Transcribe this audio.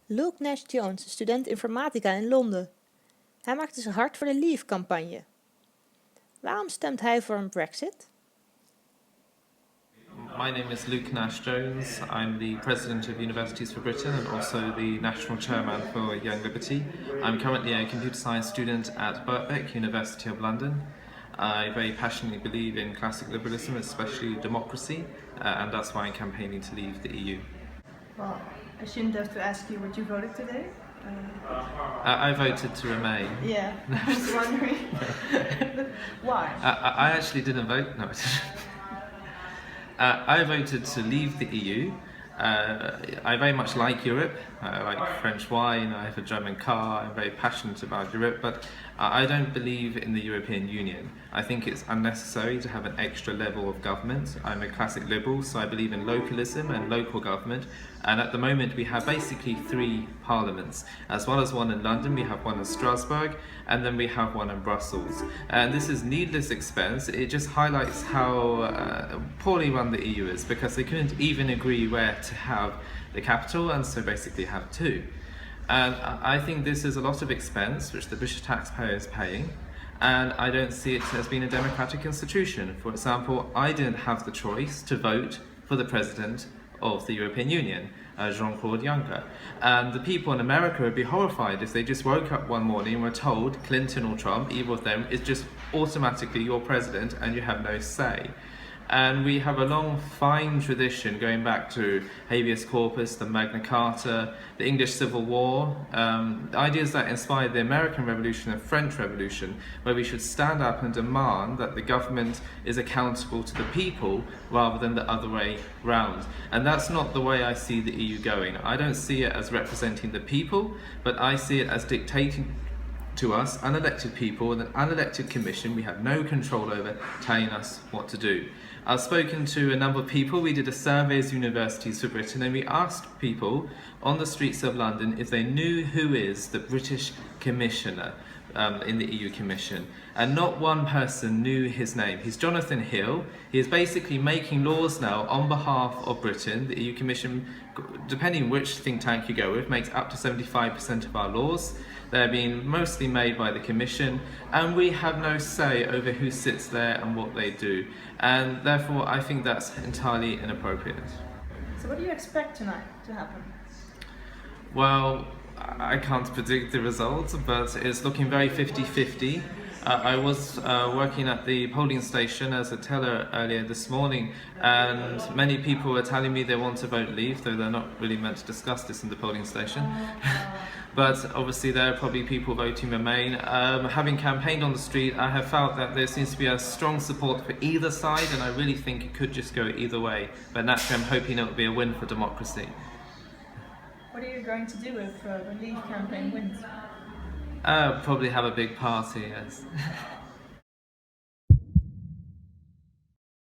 Luke Nash-Jones, student informatica in Londen. Hij maakte zich hard voor de Leave-campagne. Waarom stemt hij voor een Brexit? My name is Luke Nash-Jones. I'm the President of Universities for Britain and also the National Chairman for Young Liberty. I'm currently a computer science student at Birkbeck, University of London. I very passionately believe in classic liberalism, especially democracy, and that's why I'm campaigning to leave the EU. Well, I shouldn't have to ask you what you voted today. I voted to remain. Yeah, I was wondering why. I actually didn't vote. No, I didn't. I voted to leave the EU. I very much like Europe. I like French wine, I have a German car, I'm very passionate about Europe, but I don't believe in the European Union. I think it's unnecessary to have an extra level of government. I'm a classic liberal, so I believe in localism and local government. And at the moment we have basically 3 parliaments. As well as one in London, we have one in Strasbourg, and then we have one in Brussels. And this is needless expense. It just highlights how poorly run the EU is, because they couldn't even agree where to have the capital, and so basically have 2. And I think this is a lot of expense which the British taxpayer is paying, and I don't see it as being a democratic institution. For example, I didn't have the choice to vote for the President of the European Union, Jean-Claude Juncker. And the people in America would be horrified if they just woke up one morning and were told Clinton or Trump, either of them, is just automatically your president and you have no say. And we have a long, fine tradition going back to habeas corpus, the Magna Carta, the English Civil War, ideas that inspired the American Revolution and French Revolution, where we should stand up and demand that the government is accountable to the people rather than the other way round. And that's not the way I see the EU going. I don't see it as representing the people, but I see it as dictating to us, unelected people, with an unelected commission we have no control over, telling us what to do. I've spoken to a number of people. We did a survey as Universities for Britain, and we asked people on the streets of London if they knew who is the British Commissioner in the EU Commission, and not one person knew his name. He's Jonathan Hill. He is basically making laws now on behalf of Britain. The EU Commission, depending which think tank you go with, makes up to 75% of our laws. They're being mostly made by the Commission, and we have no say over who sits there and what they do. And therefore, I think that's entirely inappropriate. So what do you expect tonight to happen? Well, I can't predict the results, but it's looking very 50-50. I was working at the polling station as a teller earlier this morning, and many people were telling me they want to vote Leave, though they're not really meant to discuss this in the polling station. But obviously there are probably people voting Remain. Having campaigned on the street, I have felt that there seems to be a strong support for either side, and I really think it could just go either way. But naturally I'm hoping it will be a win for democracy. What are you going to do if the Leave campaign wins? Probably have a big party, yes.